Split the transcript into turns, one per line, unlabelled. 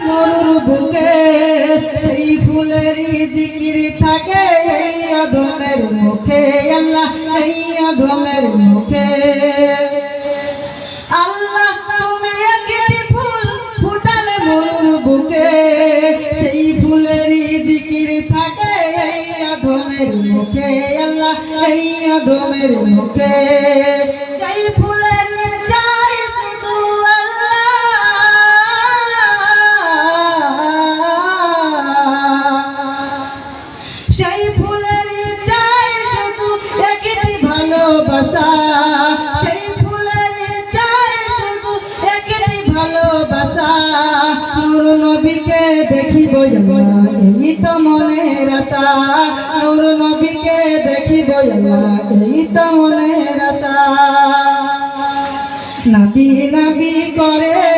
মরুর বুকে সেই ফুলেরই জিকির থাকে এই অধমের মুখে আল্লাহ এই অধমের মুখে আল্লাহ তুমি একটি ফুল ফুটালে মরুর বুকে সেই ফুলেরই জিকির থাকে এই অধমের মুখে আল্লাহ এই অধমের মুখে সেই ফুলের চাই শুধু সেই ফুলের চাই শুধু একটি ভালোবাসা সেই ফুলের চাই শুধু একটি ভালোবাসা নূর নবীকে দেখিব এই তো মনের আশা নূর নবীকে দেখিব এই তো মনের আশা নবী নবী করে